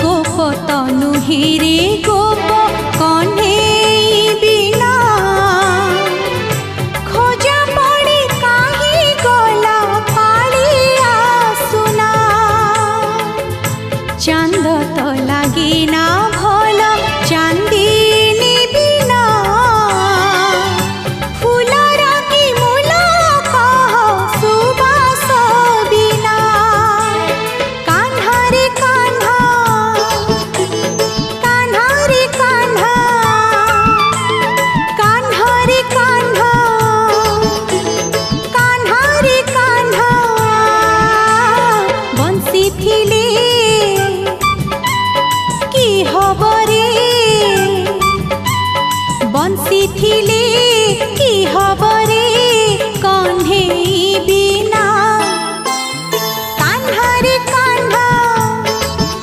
गोप तनु हिरे गोप कन्हई बिना खोजा पड़ी काहे गला कालिया सुना चांद तो लागिना